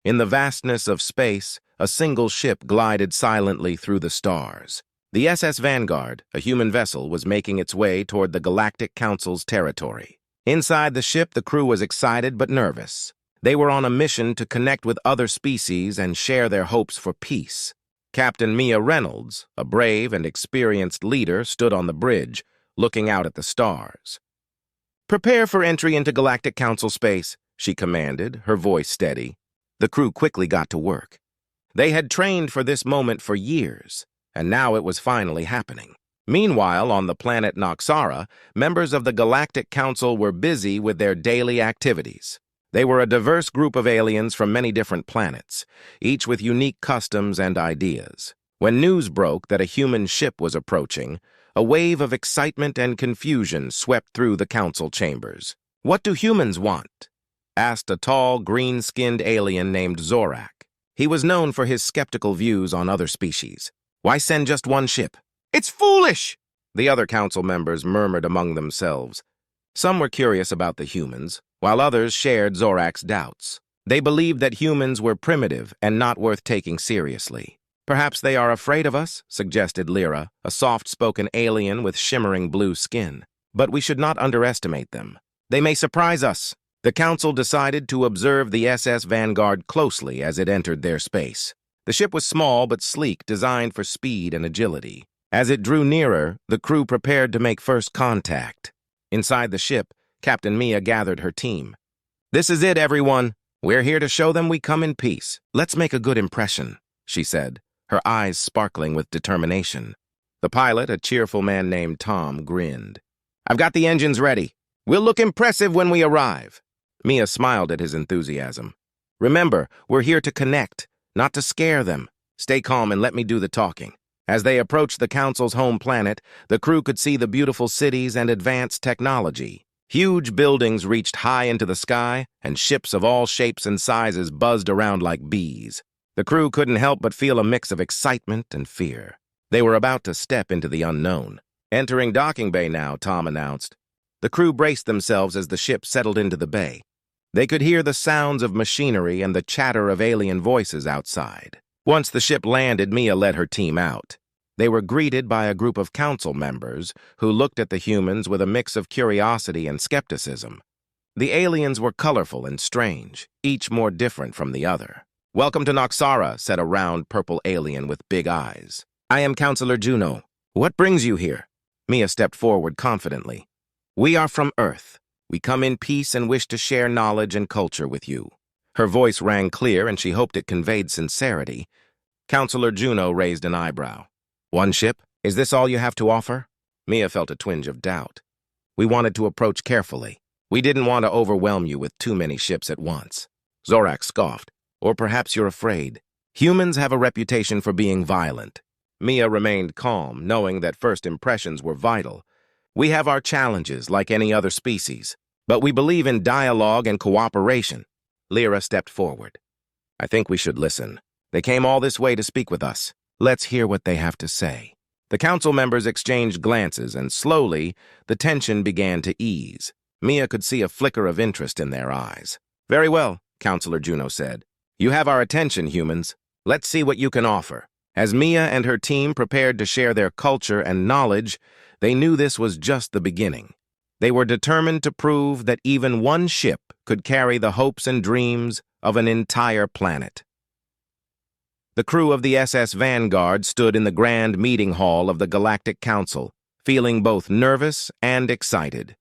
In the vastness of space, a single ship glided silently through the stars. The SS Vanguard, a human vessel, was making its way toward the Galactic Council's territory. Inside the ship, the crew was excited but nervous. They were on a mission to connect with other species and share their hopes for peace. Captain Mia Reynolds, a brave and experienced leader, stood on the bridge, looking out at the stars. "Prepare for entry into Galactic Council space," she commanded, her voice steady. The crew quickly got to work. They had trained for this moment for years, and now it was finally happening. Meanwhile, on the planet Noxara, members of the Galactic Council were busy with their daily activities. They were a diverse group of aliens from many different planets, each with unique customs and ideas. When news broke that a human ship was approaching, a wave of excitement and confusion swept through the council chambers. "What do humans want?" asked a tall, green-skinned alien named Zorak. He was known for his skeptical views on other species. "Why send just one ship?" "It's foolish!" the other council members murmured among themselves. Some were curious about the humans, while others shared Zorak's doubts. They believed that humans were primitive and not worth taking seriously. "Perhaps they are afraid of us," suggested Lyra, a soft-spoken alien with shimmering blue skin. "But we should not underestimate them. They may surprise us." The council decided to observe the SS Vanguard closely as it entered their space. The ship was small but sleek, designed for speed and agility. As it drew nearer, the crew prepared to make first contact. Inside the ship, Captain Mia gathered her team. "This is it, everyone. We're here to show them we come in peace. Let's make a good impression," she said, her eyes sparkling with determination. The pilot, a cheerful man named Tom, grinned. "I've got the engines ready. We'll look impressive when we arrive." Mia smiled at his enthusiasm. "Remember, we're here to connect, not to scare them. Stay calm and let me do the talking." As they approached the Council's home planet, the crew could see the beautiful cities and advanced technology. Huge buildings reached high into the sky, and ships of all shapes and sizes buzzed around like bees. The crew couldn't help but feel a mix of excitement and fear. They were about to step into the unknown. "Entering docking bay now," Tom announced. The crew braced themselves as the ship settled into the bay. They could hear the sounds of machinery and the chatter of alien voices outside. Once the ship landed, Mia led her team out. They were greeted by a group of council members who looked at the humans with a mix of curiosity and skepticism. The aliens were colorful and strange, each more different from the other. "Welcome to Noxara," said a round purple alien with big eyes. "I am Counselor Juno. What brings you here?" Mia stepped forward confidently. "We are from Earth. We come in peace and wish to share knowledge and culture with you." Her voice rang clear, and she hoped it conveyed sincerity. Counselor Juno raised an eyebrow. "One ship? Is this all you have to offer?" Mia felt a twinge of doubt. "We wanted to approach carefully. We didn't want to overwhelm you with too many ships at once." Zorak scoffed. "Or perhaps you're afraid. Humans have a reputation for being violent." Mia remained calm, knowing that first impressions were vital. "We have our challenges, like any other species, but we believe in dialogue and cooperation." Lyra stepped forward. "I think we should listen. They came all this way to speak with us. Let's hear what they have to say." The council members exchanged glances, and slowly, the tension began to ease. Mia could see a flicker of interest in their eyes. "Very well," Counselor Juno said. "You have our attention, humans. Let's see what you can offer." As Mia and her team prepared to share their culture and knowledge, they knew this was just the beginning. They were determined to prove that even one ship could carry the hopes and dreams of an entire planet. The crew of the SS Vanguard stood in the grand meeting hall of the Galactic Council, feeling both nervous and excited.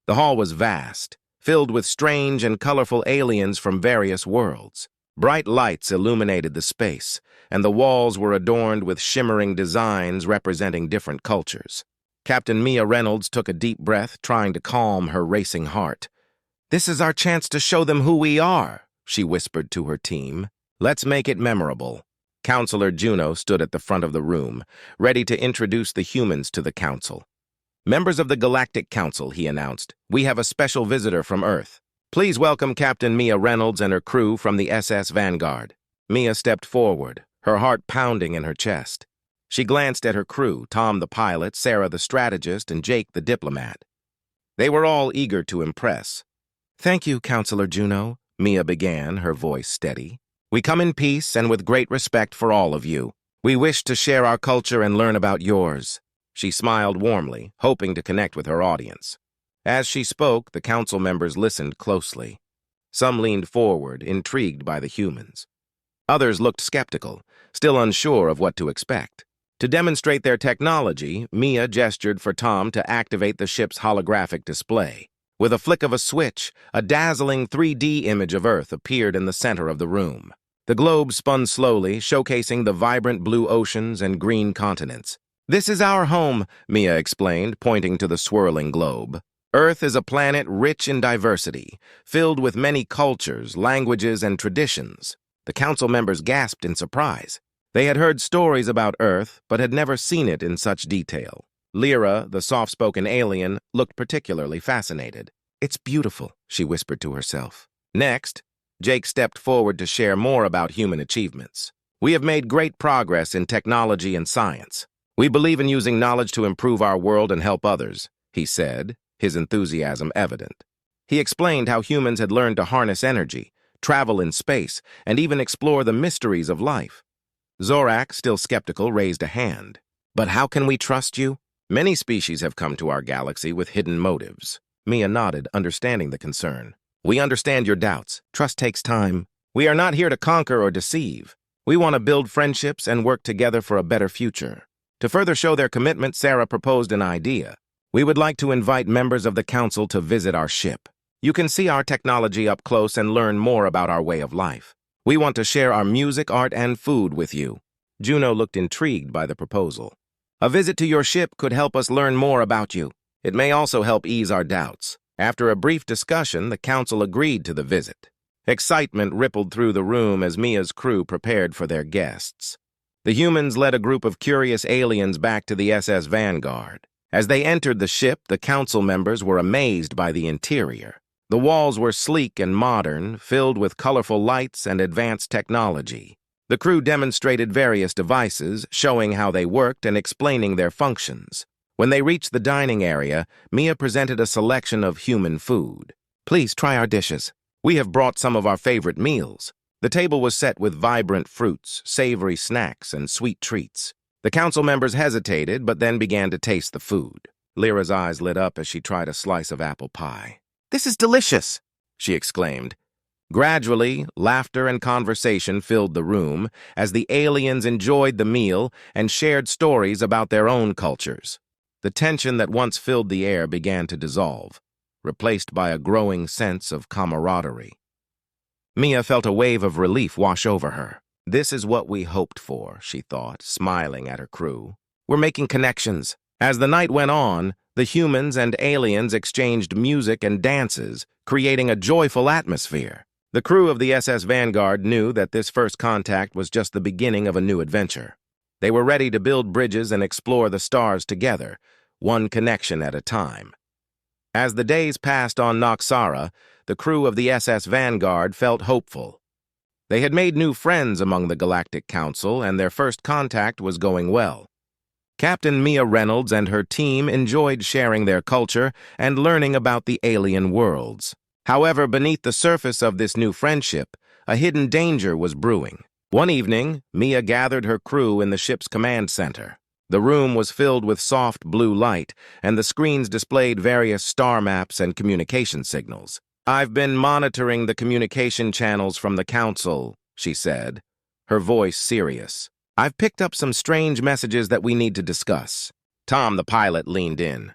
The hall was vast, filled with strange and colorful aliens from various worlds. Bright lights illuminated the space, and the walls were adorned with shimmering designs representing different cultures. Captain Mia Reynolds took a deep breath, trying to calm her racing heart. "This is our chance to show them who we are," she whispered to her team. "Let's make it memorable." Counselor Juno stood at the front of the room, ready to introduce the humans to the council. "Members of the Galactic Council," he announced, "we have a special visitor from Earth. Please welcome Captain Mia Reynolds and her crew from the SS Vanguard." Mia stepped forward, her heart pounding in her chest. She glanced at her crew, Tom the pilot, Sarah the strategist, and Jake the diplomat. They were all eager to impress. "Thank you, Counselor Juno," Mia began, her voice steady. We come in peace and with great respect for all of you. We wish to share our culture and learn about yours." She smiled warmly, hoping to connect with her audience. As she spoke, the council members listened closely. Some leaned forward, intrigued by the humans. Others looked skeptical, still unsure of what to expect. To demonstrate their technology, Mia gestured for Tom to activate the ship's holographic display. With a flick of a switch, a dazzling 3D image of Earth appeared in the center of the room. The globe spun slowly, showcasing the vibrant blue oceans and green continents. "This is our home," Mia explained, pointing to the swirling globe. "Earth is a planet rich in diversity, filled with many cultures, languages, and traditions." The council members gasped in surprise. They had heard stories about Earth, but had never seen it in such detail. Lyra, the soft-spoken alien, looked particularly fascinated. "It's beautiful," she whispered to herself. Next, Jake stepped forward to share more about human achievements. "We have made great progress in technology and science. We believe in using knowledge to improve our world and help others," he said, his enthusiasm evident. He explained how humans had learned to harness energy, travel in space, and even explore the mysteries of life. Zorak, still skeptical, raised a hand. "But how can we trust you? Many species have come to our galaxy with hidden motives." Mia nodded, understanding the concern. "We understand your doubts. Trust takes time. We are not here to conquer or deceive. We want to build friendships and work together for a better future." To further show their commitment, Sarah proposed an idea. "We would like to invite members of the council to visit our ship. You can see our technology up close and learn more about our way of life. We want to share our music, art, and food with you." Juno looked intrigued by the proposal. "A visit to your ship could help us learn more about you. It may also help ease our doubts." After a brief discussion, the council agreed to the visit. Excitement rippled through the room as Mia's crew prepared for their guests. The humans led a group of curious aliens back to the SS Vanguard. As they entered the ship, the council members were amazed by the interior. The walls were sleek and modern, filled with colorful lights and advanced technology. The crew demonstrated various devices, showing how they worked and explaining their functions. When they reached the dining area, Mia presented a selection of human food. "Please try our dishes. We have brought some of our favorite meals." The table was set with vibrant fruits, savory snacks, and sweet treats. The council members hesitated, but then began to taste the food. Lyra's eyes lit up as she tried a slice of apple pie. "This is delicious!" she exclaimed. Gradually, laughter and conversation filled the room as the aliens enjoyed the meal and shared stories about their own cultures. The tension that once filled the air began to dissolve, replaced by a growing sense of camaraderie. Mia felt a wave of relief wash over her. "This is what we hoped for," she thought, smiling at her crew. "We're making connections." As the night went on, the humans and aliens exchanged music and dances, creating a joyful atmosphere. The crew of the SS Vanguard knew that this first contact was just the beginning of a new adventure. They were ready to build bridges and explore the stars together, one connection at a time. As the days passed on Noxara, the crew of the SS Vanguard felt hopeful. They had made new friends among the Galactic Council, and their first contact was going well. Captain Mia Reynolds and her team enjoyed sharing their culture and learning about the alien worlds. However, beneath the surface of this new friendship, a hidden danger was brewing. One evening, Mia gathered her crew in the ship's command center. The room was filled with soft blue light, and the screens displayed various star maps and communication signals. "I've been monitoring the communication channels from the council," she said, her voice serious. "I've picked up some strange messages that we need to discuss." Tom, the pilot, leaned in.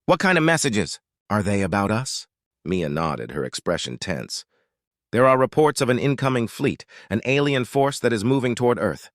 "What kind of messages? Are they about us?" Mia nodded, her expression tense. "There are reports of an incoming fleet, an alien force that is moving toward Earth.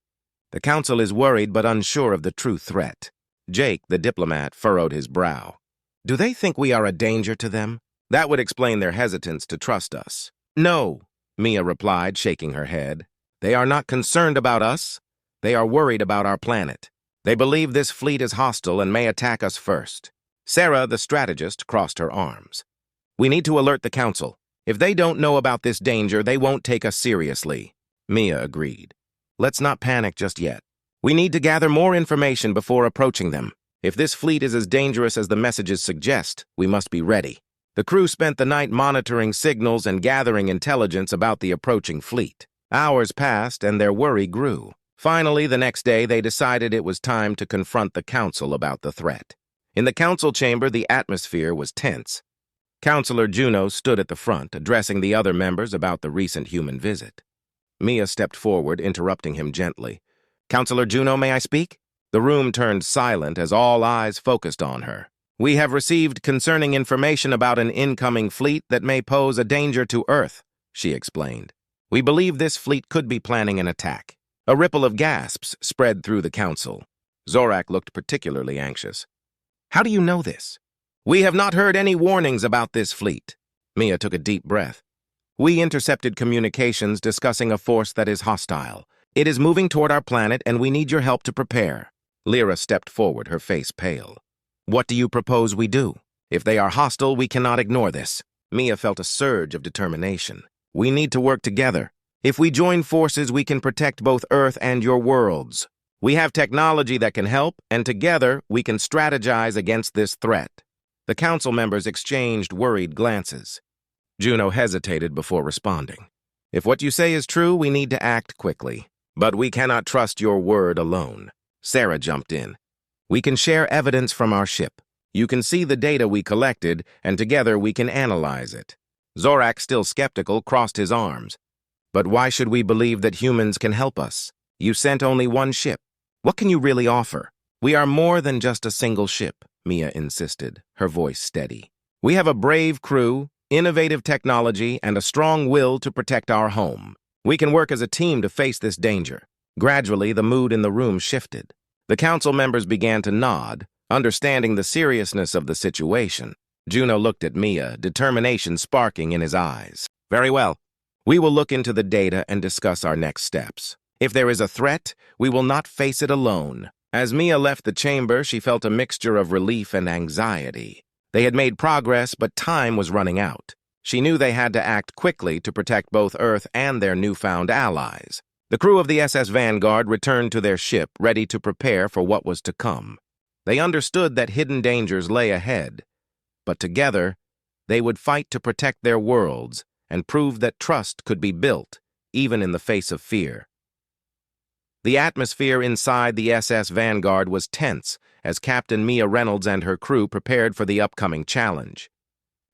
The council is worried but unsure of the true threat." Jake, the diplomat, furrowed his brow. "Do they think we are a danger to them? That would explain their hesitance to trust us." "No," Mia replied, shaking her head. "They are not concerned about us. They are worried about our planet. They believe this fleet is hostile and may attack us first." Sarah, the strategist, crossed her arms. "We need to alert the council. If they don't know about this danger, they won't take us seriously." Mia agreed. "Let's not panic just yet. We need to gather more information before approaching them. If this fleet is as dangerous as the messages suggest, we must be ready." The crew spent the night monitoring signals and gathering intelligence about the approaching fleet. Hours passed, and their worry grew. Finally, the next day, they decided it was time to confront the council about the threat. In the council chamber, the atmosphere was tense. Counselor Juno stood at the front, addressing the other members about the recent human visit. Mia stepped forward, interrupting him gently. "Counselor Juno, may I speak?" The room turned silent as all eyes focused on her. "We have received concerning information about an incoming fleet that may pose a danger to Earth," she explained. "We believe this fleet could be planning an attack." A ripple of gasps spread through the council. Zorak looked particularly anxious. "How do you know this?" "We have not heard any warnings about this fleet." Mia took a deep breath. "We intercepted communications discussing a force that is hostile. It is moving toward our planet, and we need your help to prepare." Lyra stepped forward, her face pale. "What do you propose we do? If they are hostile, we cannot ignore this." Mia felt a surge of determination. "We need to work together. If we join forces, we can protect both Earth and your worlds. We have technology that can help, and together we can strategize against this threat." The council members exchanged worried glances. Juno hesitated before responding. "If what you say is true, we need to act quickly. But we cannot trust your word alone." Sarah jumped in. "We can share evidence from our ship. You can see the data we collected, and together we can analyze it." Zorak, still skeptical, crossed his arms. "But why should we believe that humans can help us? You sent only one ship. What can you really offer?" "We are more than just a single ship," Mia insisted, her voice steady. "We have a brave crew, innovative technology, and a strong will to protect our home. We can work as a team to face this danger." Gradually, the mood in the room shifted. The council members began to nod, understanding the seriousness of the situation. Juno looked at Mia, determination sparking in his eyes. "Very well. We will look into the data and discuss our next steps. If there is a threat, we will not face it alone." As Mia left the chamber, she felt a mixture of relief and anxiety. They had made progress, but time was running out. She knew they had to act quickly to protect both Earth and their newfound allies. The crew of the SS Vanguard returned to their ship, ready to prepare for what was to come. They understood that hidden dangers lay ahead, but together, they would fight to protect their worlds and prove that trust could be built, even in the face of fear. The atmosphere inside the SS Vanguard was tense as Captain Mia Reynolds and her crew prepared for the upcoming challenge.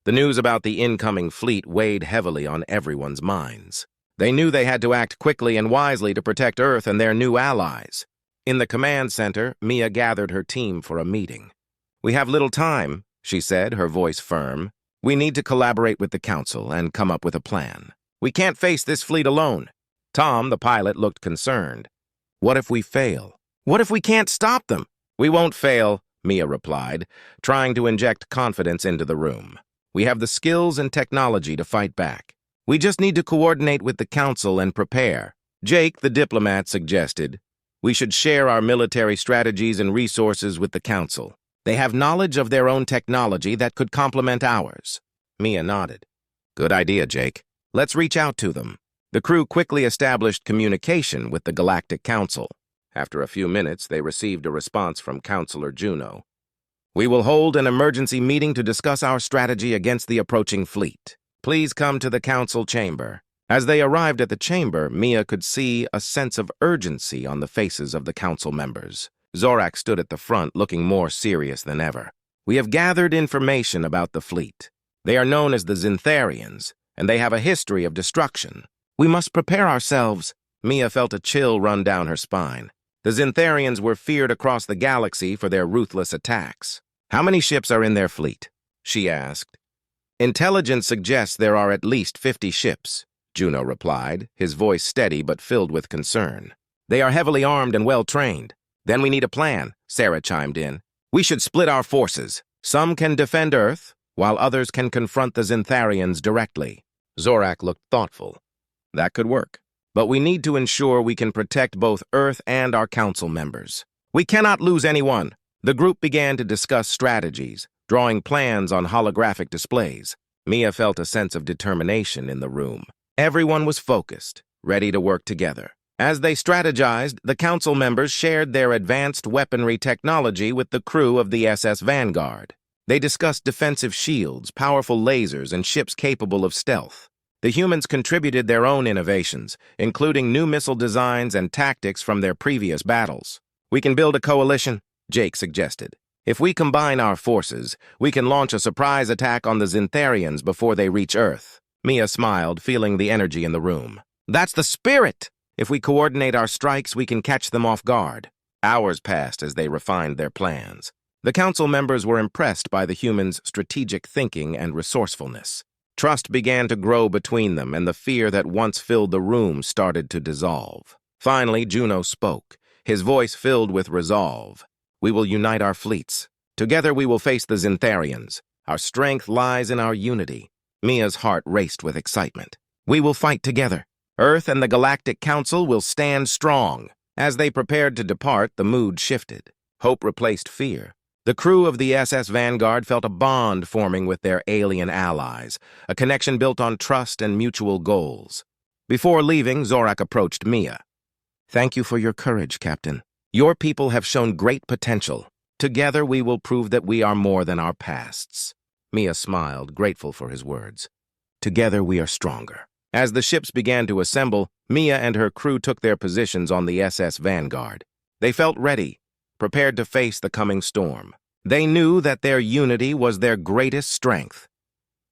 The news about the incoming fleet weighed heavily on everyone's minds. They knew they had to act quickly and wisely to protect Earth and their new allies. In the command center, Mia gathered her team for a meeting. "We have little time," she said, her voice firm. "We need to collaborate with the council and come up with a plan. We can't face this fleet alone." Tom, the pilot, looked concerned. "What if we fail? What if we can't stop them?" "We won't fail," Mia replied, trying to inject confidence into the room. "We have the skills and technology to fight back. We just need to coordinate with the council and prepare." Jake, the diplomat, suggested, "We should share our military strategies and resources with the council. They have knowledge of their own technology that could complement ours." Mia nodded. "Good idea, Jake. Let's reach out to them." The crew quickly established communication with the Galactic Council. After a few minutes, they received a response from Counselor Juno. "We will hold an emergency meeting to discuss our strategy against the approaching fleet. Please come to the council chamber." As they arrived at the chamber, Mia could see a sense of urgency on the faces of the council members. Zorak stood at the front, looking more serious than ever. "We have gathered information about the fleet. They are known as the Zintharians, and they have a history of destruction. We must prepare ourselves." Mia felt a chill run down her spine. The Zintharians were feared across the galaxy for their ruthless attacks. "How many ships are in their fleet?" she asked. "Intelligence suggests there are at least 50 ships," Juno replied, his voice steady but filled with concern. "They are heavily armed and well-trained." "Then we need a plan," Sarah chimed in. "We should split our forces. Some can defend Earth, while others can confront the Zintharians directly." Zorak looked thoughtful. "That could work. But we need to ensure we can protect both Earth and our council members. We cannot lose anyone." The group began to discuss strategies, drawing plans on holographic displays. Mia felt a sense of determination in the room. Everyone was focused, ready to work together. As they strategized, the council members shared their advanced weaponry technology with the crew of the SS Vanguard. They discussed defensive shields, powerful lasers, and ships capable of stealth. The humans contributed their own innovations, including new missile designs and tactics from their previous battles. "We can build a coalition," Jake suggested. "If we combine our forces, we can launch a surprise attack on the Zintharians before they reach Earth." Mia smiled, feeling the energy in the room. "That's the spirit! If we coordinate our strikes, we can catch them off guard." Hours passed as they refined their plans. The council members were impressed by the humans' strategic thinking and resourcefulness. Trust began to grow between them, and the fear that once filled the room started to dissolve. Finally, Juno spoke, his voice filled with resolve. "We will unite our fleets. Together we will face the Zintharians. Our strength lies in our unity." Mia's heart raced with excitement. "We will fight together. Earth and the Galactic Council will stand strong." As they prepared to depart, the mood shifted. Hope replaced fear. The crew of the SS Vanguard felt a bond forming with their alien allies, a connection built on trust and mutual goals. Before leaving, Zorak approached Mia. "Thank you for your courage, Captain. Your people have shown great potential. Together we will prove that we are more than our pasts." Mia smiled, grateful for his words. "Together we are stronger." As the ships began to assemble, Mia and her crew took their positions on the SS Vanguard. They felt ready, prepared to face the coming storm. They knew that their unity was their greatest strength,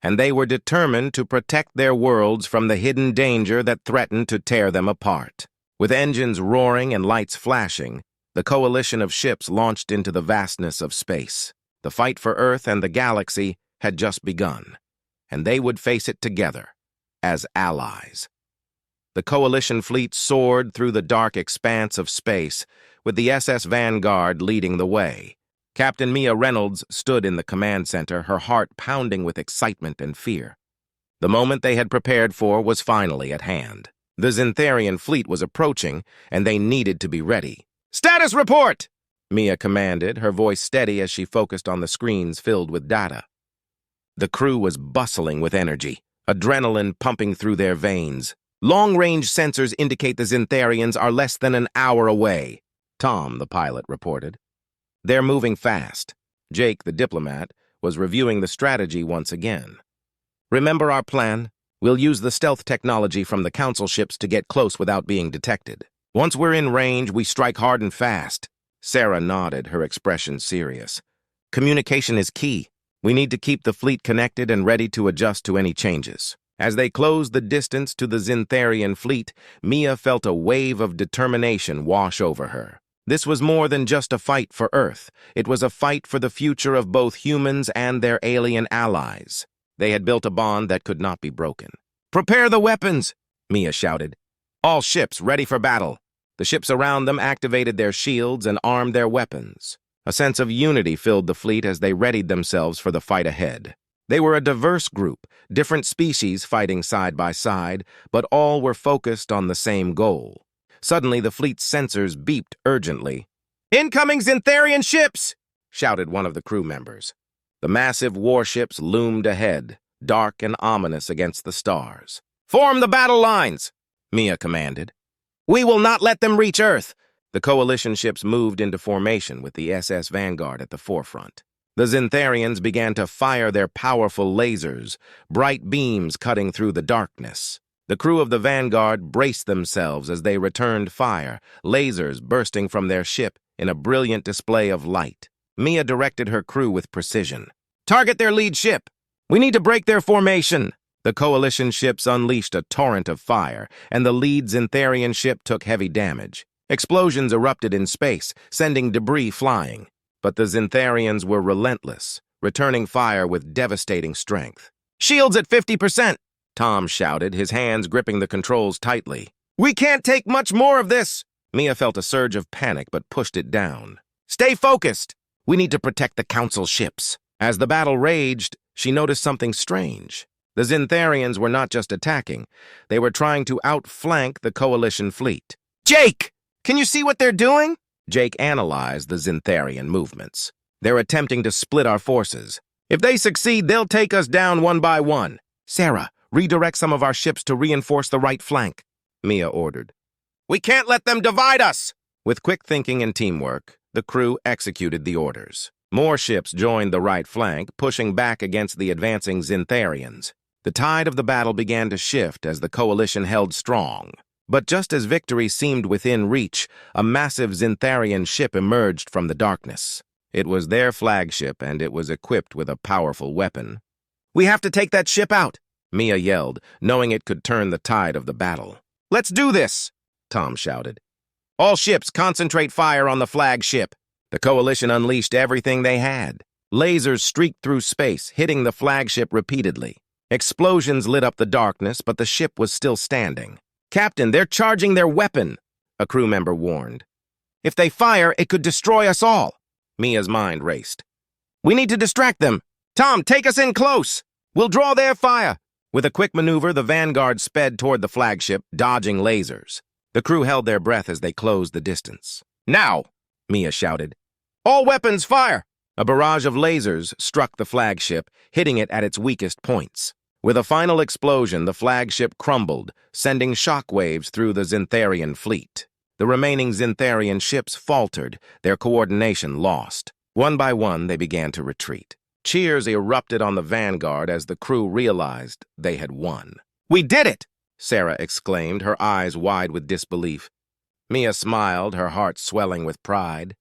and they were determined to protect their worlds from the hidden danger that threatened to tear them apart. With engines roaring and lights flashing, the coalition of ships launched into the vastness of space. The fight for Earth and the galaxy had just begun, and they would face it together, as allies. The coalition fleet soared through the dark expanse of space, with the SS Vanguard leading the way. Captain Mia Reynolds stood in the command center, her heart pounding with excitement and fear. The moment they had prepared for was finally at hand. The Zintharian fleet was approaching, and they needed to be ready. "Status report!" Mia commanded, her voice steady as she focused on the screens filled with data. The crew was bustling with energy, adrenaline pumping through their veins. "Long-range sensors indicate the Zintharians are less than an hour away," Tom, the pilot, reported. "They're moving fast." Jake, the diplomat, was reviewing the strategy once again. "Remember our plan? We'll use the stealth technology from the council ships to get close without being detected. Once we're in range, we strike hard and fast." Sarah nodded, her expression serious. "Communication is key. We need to keep the fleet connected and ready to adjust to any changes." As they closed the distance to the Zintharian fleet, Mia felt a wave of determination wash over her. This was more than just a fight for Earth. It was a fight for the future of both humans and their alien allies. They had built a bond that could not be broken. "Prepare the weapons!" Mia shouted. "All ships ready for battle." The ships around them activated their shields and armed their weapons. A sense of unity filled the fleet as they readied themselves for the fight ahead. They were a diverse group, different species fighting side by side, but all were focused on the same goal. Suddenly, the fleet's sensors beeped urgently. "Incoming Zintharian ships!" shouted one of the crew members. The massive warships loomed ahead, dark and ominous against the stars. "Form the battle lines!" Mia commanded. "We will not let them reach Earth!" The coalition ships moved into formation with the SS Vanguard at the forefront. The Zintharians began to fire their powerful lasers, bright beams cutting through the darkness. The crew of the Vanguard braced themselves as they returned fire, lasers bursting from their ship in a brilliant display of light. Mia directed her crew with precision. "Target their lead ship! We need to break their formation!" The coalition ships unleashed a torrent of fire, and the lead Zintharian ship took heavy damage. Explosions erupted in space, sending debris flying. But the Zintharians were relentless, returning fire with devastating strength. "Shields at 50%! Tom shouted, his hands gripping the controls tightly. "We can't take much more of this!" Mia felt a surge of panic but pushed it down. "Stay focused! We need to protect the council ships." As the battle raged, she noticed something strange. The Zintharians were not just attacking, they were trying to outflank the coalition fleet. "Jake! Can you see what they're doing?" Jake analyzed the Zintharian movements. "They're attempting to split our forces. If they succeed, they'll take us down one by one." "Sarah, redirect some of our ships to reinforce the right flank," Mia ordered. "We can't let them divide us!" With quick thinking and teamwork, the crew executed the orders. More ships joined the right flank, pushing back against the advancing Zintharians. The tide of the battle began to shift as the coalition held strong. But just as victory seemed within reach, a massive Zintharian ship emerged from the darkness. It was their flagship, and it was equipped with a powerful weapon. "We have to take that ship out," Mia yelled, knowing it could turn the tide of the battle. "Let's do this," Tom shouted. "All ships concentrate fire on the flagship." The coalition unleashed everything they had. Lasers streaked through space, hitting the flagship repeatedly. Explosions lit up the darkness, but the ship was still standing. "Captain, they're charging their weapon," a crew member warned. "If they fire, it could destroy us all." Mia's mind raced. "We need to distract them. Tom, take us in close. We'll draw their fire." With a quick maneuver, the Vanguard sped toward the flagship, dodging lasers. The crew held their breath as they closed the distance. "Now!" Mia shouted. "All weapons, fire!" A barrage of lasers struck the flagship, hitting it at its weakest points. With a final explosion, the flagship crumbled, sending shockwaves through the Zintharian fleet. The remaining Zintharian ships faltered, their coordination lost. One by one, they began to retreat. Cheers erupted on the Vanguard as the crew realized they had won. "We did it!" Sarah exclaimed, her eyes wide with disbelief. Mia smiled, her heart swelling with pride.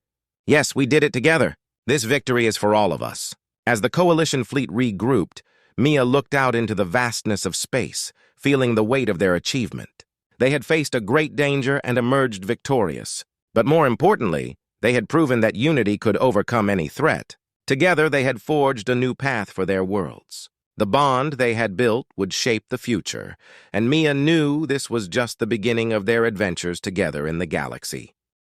"Yes, we did it together. This victory is for all of us." As the coalition fleet regrouped, Mia looked out into the vastness of space, feeling the weight of their achievement. They had faced a great danger and emerged victorious. But more importantly, they had proven that unity could overcome any threat. Together, they had forged a new path for their worlds. The bond they had built would shape the future, and Mia knew this was just the beginning of their adventures together in the galaxy.